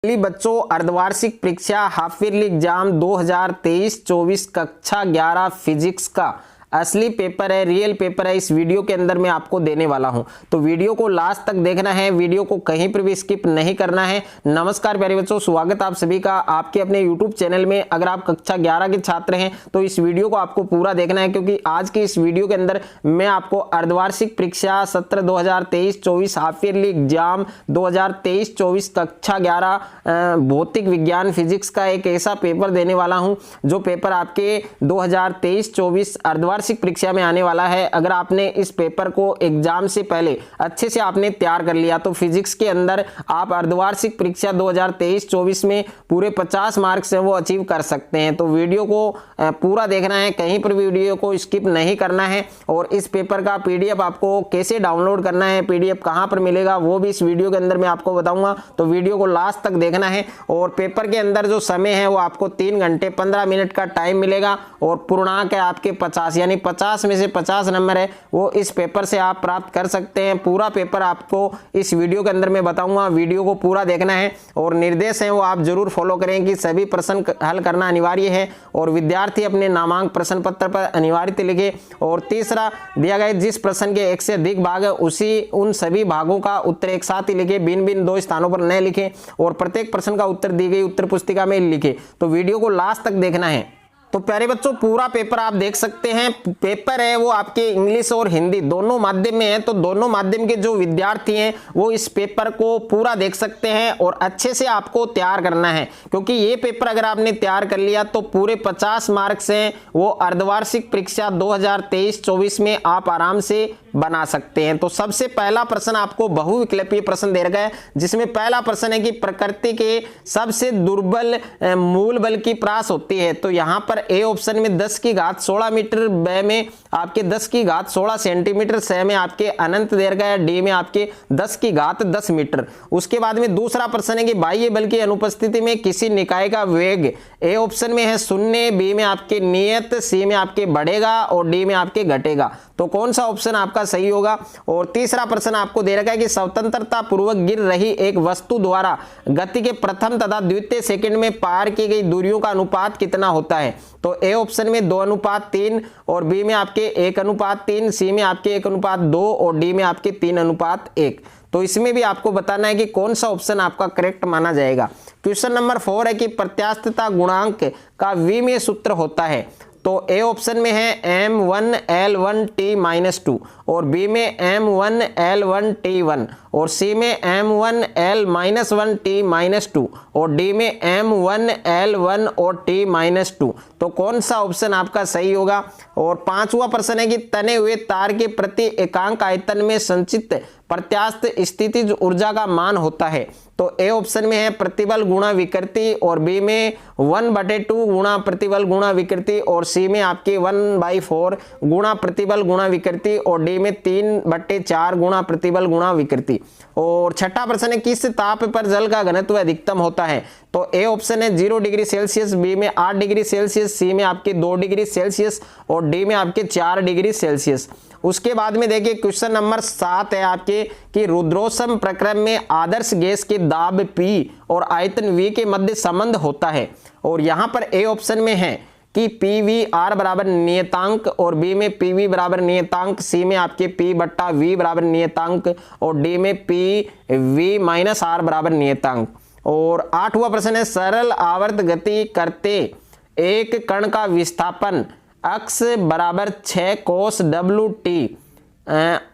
बच्चों, अर्धवार्षिक परीक्षा हाफ ईयरली एग्जाम 2023-24 कक्षा 11 फिजिक्स का असली पेपर है, रियल पेपर है। इस वीडियो के अंदर मैं आपको देने वाला हूं, तो वीडियो को लास्ट तक देखना है, वीडियो को कहीं पर भी स्किप नहीं करना है। नमस्कार प्यारे बच्चों, स्वागत आप सभी का आपके अपने YouTube चैनल में। अगर आप कक्षा 11 के छात्र हैं तो इस वीडियो को आपको पूरा देखना है, क्योंकि आज के इस वीडियो के अंदर मैं आपको अर्धवार्षिक परीक्षा सत्र 2023-24 हाफ ईयरली एग्जाम 2023-24 कक्षा 11 भौतिक विज्ञान फिजिक्स का एक ऐसा पेपर देने वाला हूं जो पेपर आपके 2023-24 अर्धवार्षिक परीक्षा में आने वाला है। अगर आपने इस पेपर को एग्जाम से पहले अच्छे से आपने तैयार कर लिया तो फिजिक्स के अंदर आप अर्धवार्षिक परीक्षा 2023-24 में पूरे 50 मार्क्स है वो अचीव कर सकते हैं। तो वीडियो को पूरा देखना है, कहीं पर वीडियो को स्किप नहीं करना है। और इस पेपर का पीडीएफ आपको कैसे डाउनलोड करना है, पीडीएफ कहां पर मिलेगा, वो भी इस वीडियो के अंदर मैं आपको बताऊंगा। तो वीडियो को लास्ट तक देखना है। और पेपर के अंदर जो समय है वो आपको 3 घंटे 15 मिनट का टाइम मिलेगा और पूर्णांक है आपके 50, यानी 50 में से 50 नंबर है वो इस पेपर से आप प्राप्त कर सकते हैं। पूरा पेपर आपको इस वीडियो के अंदर मैं बताऊंगा, वीडियो को पूरा देखना है। और निर्देश हैं वो आप जरूर फॉलो करें कि सभी प्रश्न हल करना अनिवार्य है और विद्यार्थी अपने नामांक प्रश्न पत्र पर अनिवार्य लिखे। और तीसरा दिया गया जिस प्रश्न के एक से अधिक भाग है उन सभी भागों का उत्तर एक साथ ही लिखे, भिन्न भिन्न 2 स्थानों पर न लिखें और प्रत्येक प्रश्न का उत्तर दी गई उत्तर पुस्तिका में लिखे। तो वीडियो को लास्ट तक देखना है। तो प्यारे बच्चों, पूरा पेपर आप देख सकते हैं। पेपर है वो आपके इंग्लिश और हिंदी दोनों माध्यम में है, तो दोनों माध्यम के जो विद्यार्थी हैं वो इस पेपर को पूरा देख सकते हैं और अच्छे से आपको तैयार करना है, क्योंकि ये पेपर अगर आपने तैयार कर लिया तो पूरे 50 मार्क्स हैं वो अर्धवार्षिक परीक्षा 2023-24 में आप आराम से बना सकते हैं। तो सबसे पहला प्रश्न आपको बहुविकल्पीय प्रश्न दे रखा है, जिसमें पहला प्रश्न है कि प्रकृति के सबसे दुर्बल मूल बल की प्रास होती है। तो यहां पर ए ऑप्शन में 10 की घात 16 मीटर, ब में आपके 10 की घात 16 सेंटीमीटर, स में आपके अनंत दे रखा है, डी में आपके 10 की घात 10 मीटर। उसके बाद में दूसरा प्रश्न है कि बाह्य बल की अनुपस्थिति में किसी निकाय का वेग ए ऑप्शन में है 0, बी में आपके नियत, सी में आपके बढ़ेगा और डी में आपके घटेगा। तो कौन सा ऑप्शन आपका सही होगा। और तीसरा प्रश्न आपको दे रखा है कि स्वतंत्रता पूर्वक गिर रही एक वस्तु द्वारा गति के प्रथम तथा द्वितीय सेकंड में पार की गई दूरियों का अनुपात कितना होता है। तो ए ऑप्शन में 2:3 और बी में आपके 1:3, सी में आपके 1:2 और डी में आपके 3:1। तो इसमें भी आपको बताना है कि कौन सा ऑप्शन आपका करेक्ट माना जाएगा। क्वेश्चन नंबर 4 है कि प्रत्यास्थता गुणांक का वी में सूत्र होता है। तो ए ऑप्शन में है m1l1t-2 और बी में m1l1t1 और सी में m1l-1t-2 और डी में m1l1 और t-2। तो कौन सा ऑप्शन आपका सही होगा। और पांचवा प्रश्न है कि तने हुए तार के प्रति एकांक आयतन में संचित प्रत्यास्थ स्थितिज ऊर्जा का मान होता है। तो ए ऑप्शन में है प्रतिबल गुणा विकृति और बी में 1/2 गुणा प्रतिबल गुणा विकृति और सी में आपके 1/4 गुणा प्रतिबल गुणा विकृति और डी में 3/4 गुणा प्रतिबल गुणा विकृति। और छठा प्रश्न है किस ताप पर जल का घनत्व अधिकतम होता है। तो ए ऑप्शन है 0 डिग्री सेल्सियस, बी में 8 डिग्री सेल्सियस, सी में आपके 2 डिग्री सेल्सियस और डी में आपके 4 डिग्री सेल्सियस। उसके बाद में देखिए क्वेश्चन नंबर 7 है आपके कि रुद्रोष्म प्रक्रम में आदर्श गैस के दाब P और आयतन V के मध्य संबंध होता है। और यहां पर ए ऑप्शन में है कि PV R बराबर नियतांक और बी में PV बराबर नियतांक, सी में आपके P/V बराबर नियतांक और डी में PV-R बराबर नियतांक। और 8वां प्रश्न है सरल आवर्त गति करते एक कण का विस्थापन अक्स बराबर 6 cos WT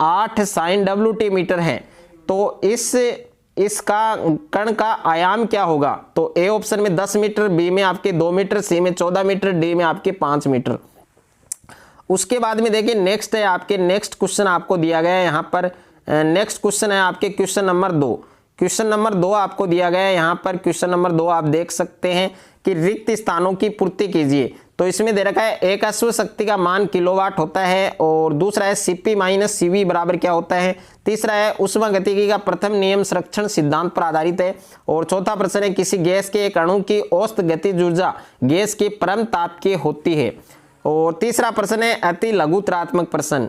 8 sin WT metre है। तो इसका कण का आयाम क्या होगा। तो ए ऑप्शन में 10 मीटर, बी में आपके 2 मीटर, सी में 14 मीटर, डी में आपके 5 मीटर। उसके बाद में देखिए नेक्स्ट है आपके नेक्स्ट क्वेश्चन आपको दिया गया है यहाँ पर। नेक्स्ट क्वेश्चन है आपके क्वेश्चन नंबर 2। क्वेश्चन नंबर 2 आपको दिया गया है यहाँ पर। क्वेश्चन नंबर 2 आप देख सकते हैं कि रिक्त स्थानों की पूर्ति कीजिए। तो इसमें दे रखा है एक अश्व शक्ति का मान किलोवाट होता है और दूसरा है Cp-Cv बराबर क्या होता है। तीसरा है ऊष्मागतिकी का प्रथम नियम संरक्षण सिद्धांत पर आधारित है। और चौथा प्रश्न है किसी गैस के एक अणु की औसत गतिज ऊर्जा गैस के परम ताप की होती है। और तीसरा प्रश्न है अति लघुत्रात्मक प्रश्न।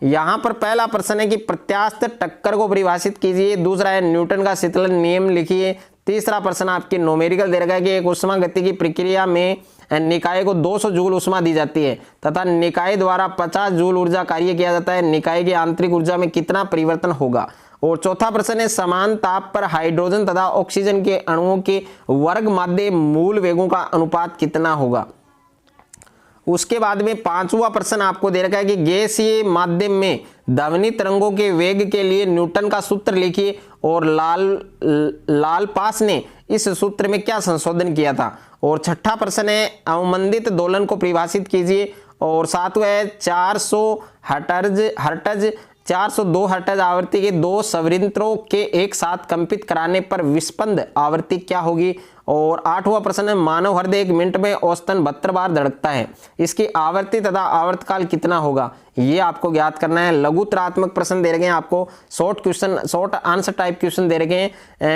यहाँ पर पहला प्रश्न है कि प्रत्यास्थ टक्कर को परिभाषित कीजिए। दूसरा है न्यूटन का शीतलन नियम लिखिए। तीसरा प्रश्न आपके न्यूमेरिकल दे रखा है कि एक ऊष्मागतिकी प्रक्रिया में निकाय को 200 जूल ऊष्मा दी जाती है तथा निकाय द्वारा 50 जूल ऊर्जा कार्य किया जाता है, निकाय की आंतरिक ऊर्जा में कितना परिवर्तन होगा। और चौथा प्रश्न है समान ताप पर हाइड्रोजन तथा ऑक्सीजन के अणुओं के वर्ग माध्य मूल वेगों का अनुपात कितना होगा। उसके बाद में पांचवा प्रश्न आपको दे रखा है कि गैसीय माध्यम में ध्वनि तरंगों के वेग के लिए न्यूटन का सूत्र लिखिए और लालपास ने इस सूत्र में क्या संशोधन किया था। और छठा प्रश्न है अवमंदित दोलन को परिभाषित कीजिए। और सातवां है 402 हर्ट्ज आवृत्ति के दो संवृत्तों के एक साथ कंपित कराने पर विस्पंद आवृत्ति क्या होगी। और आठवां प्रश्न है मानव हृदय 1 मिनट में औसतन 72 बार धड़कता है, इसकी आवृत्ति तथा आवर्तकाल कितना होगा, ये आपको ज्ञात करना है। लघुतरात्मक प्रश्न दे रखे हैं आपको, शॉर्ट आंसर टाइप क्वेश्चन दे रखे हैं।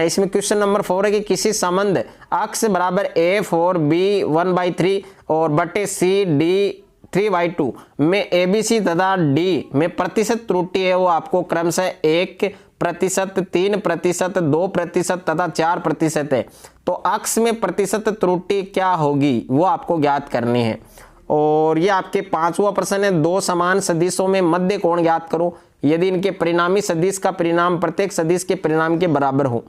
इसमें क्वेश्चन नंबर 4 है कि किसी संबंध अक्ष बराबर A4B 1/3 और बटे CD 3/2 में ABC तथा D में प्रतिशत त्रुटि है वो आपको क्रमशः 1%, 3%, 2% तथा 4% है। तो अक्ष में प्रतिशत त्रुटि क्या होगी वो आपको ज्ञात करनी है। और ये आपके पांचवा प्रश्न है दो समान सदिशों में मध्य कोण ज्ञात करो यदि इनके परिणामी सदिश का परिणाम प्रत्येक सदिश के परिणाम के बराबर हो।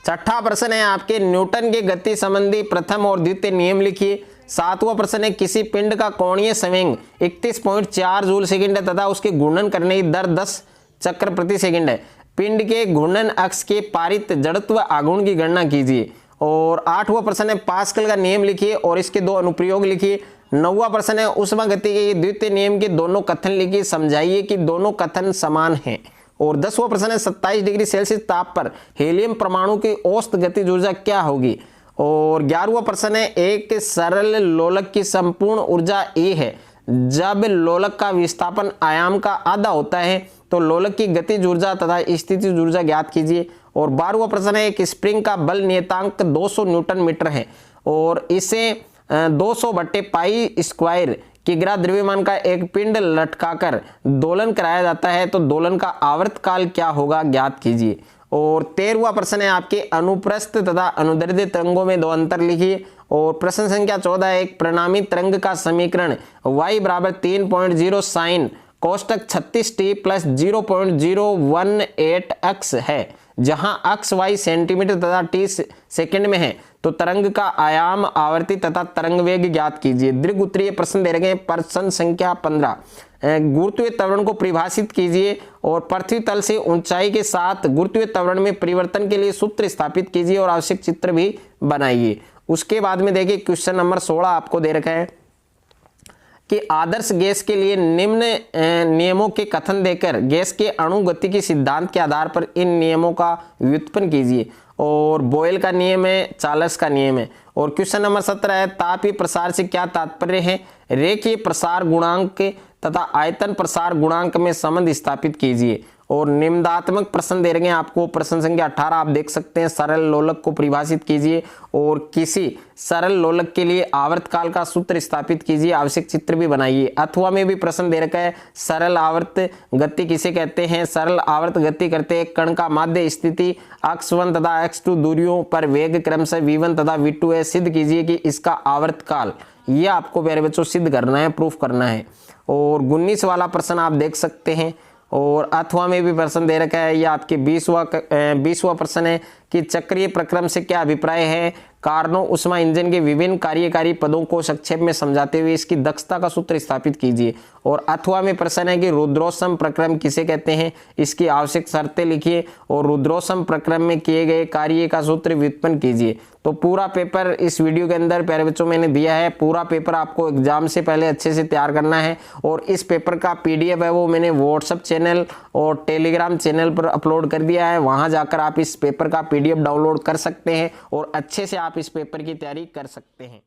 छठा प्रश्न है आपके न्यूटन के गति संबंधी प्रथम और द्वितीय नियम लिखिए। सातवां प्रश्न है किसी पिंड का कोणीय संवेग 31.4 जूल सेकंड है तथा उसके घूर्णन करने की दर 10 चक्र प्रति सेकंड है। पिंड के घूर्णन अक्ष के पारित जड़त्व आघूर्ण की गणना कीजिए। और आठवां प्रश्न है पास्कल का नियम लिखिए और इसके दो अनुप्रयोग लिखिए। नौवां प्रश्न है ऊष्मागतिकी के द्वितीय नियम के दोनों कथन लिखिए, समझाइए कि दोनों कथन समान हैं। और 10वां प्रश्न है 27 डिग्री सेल्सियस ताप पर हीलियम परमाणु की औसत गतिज ऊर्जा क्या होगी। और 11वां प्रश्न है एक सरल लोलक की संपूर्ण ऊर्जा E है, जब लोलक का विस्थापन आयाम का आधा होता है तो लोलक की गतिज ऊर्जा तथा स्थितिज ऊर्जा ज्ञात कीजिए। और 12वां प्रश्न है एक स्प्रिंग का बल नियतांक 200 न्यूटन मीटर है और इसे 200/π² किग्रा द्रव्यमान का एक पिंड लटकाकर दोलन कराया जाता है तो दोलन का आवर्तकाल क्या होगा ज्ञात कीजिए। और 13वां प्रश्न है आपके अनुप्रस्थ तथा अनुदैर्ध्य तरंगों में दो अंतर लिखिए। और प्रश्न संख्या 14 है एक परिणामी तरंग का समीकरण y बराबर 3.0 साइन कोष्टक 36t + 0.018x है, जहां x y सेंटीमीटर तथा t सेकंड में है तो तरंग का आयाम आवृत्ति तथा तरंग वेग ज्ञात कीजिए। दीर्घ उत्तरीय प्रश्न दे रखे हैं। प्रश्न संख्या 15 गुरुत्वीय त्वरण को परिभाषित कीजिए और पृथ्वी तल से ऊंचाई के साथ गुरुत्वीय त्वरण में परिवर्तन के लिए सूत्र स्थापित कीजिए और आवश्यक चित्र भी बनाइए। उसके बाद में देखिए क्वेश्चन नंबर 16 आपको दे रखा है कि आदर्श गैस के लिए निम्न नियमों के कथन देकर गैस के अणुगतिकी सिद्धांत के आधार पर इन नियमों का व्युत्पन्न कीजिए। और बॉयल का नियम है, चार्ल्स का नियम है। और क्वेश्चन नंबर 17 है तापीय प्रसार से क्या तात्पर्य है, रेखीय प्रसार गुणांक तथा आयतन प्रसार गुणांक में संबंध स्थापित कीजिए। और निम्नात्मक प्रश्न दे रहे हैं आपको। प्रश्न संख्या 18 आप देख सकते हैं सरल लोलक को परिभाषित कीजिए और किसी सरल लोलक के लिए आवर्तकाल का सूत्र स्थापित कीजिए, आवश्यक चित्र भी बनाइए। अथवा में भी प्रश्न दे रखा है सरल आवर्त गति किसे कहते हैं। सरल आवर्त गति करते हैं कण का माध्य स्थिति x1 तथा x2 दूरियों पर वेग क्रमशः v1 तथा v2 है। सिद्ध कीजिए कि इसका आवर्तकाल, यह आपको प्यारे बच्चों सिद्ध करना है, प्रूफ करना है। और 19 वाला प्रश्न आप देख सकते हैं। और अथवा में भी प्रश्न दे रखा है, यह आपके 20वां प्रश्न है कि चक्रीय प्रक्रम से क्या अभिप्राय है। कार्नो उष्मा इंजन के विभिन्न कार्यकारी पदों को संक्षेप में समझाते हुए इसकी दक्षता का सूत्र स्थापित कीजिए। और अथवा में प्रश्न है कि रुद्रोष्म प्रक्रम किसे कहते हैं, इसकी आवश्यक शर्तें लिखिए और रुद्रोष्म प्रक्रम में किए गए कार्य का सूत्र व्युत्पन्न कीजिए। तो पूरा पेपर इस वीडियो के अंदर प्यारे बच्चों मैंने दिया है। पूरा पेपर आपको एग्जाम से पहले अच्छे से तैयार करना है और इस पेपर का PDF है वो मैंने व्हाट्सएप चैनल और टेलीग्राम चैनल पर अपलोड कर दिया है। वहां जाकर आप इस पेपर का PDF डाउनलोड कर सकते हैं और अच्छे से आप इस पेपर की तैयारी कर सकते हैं।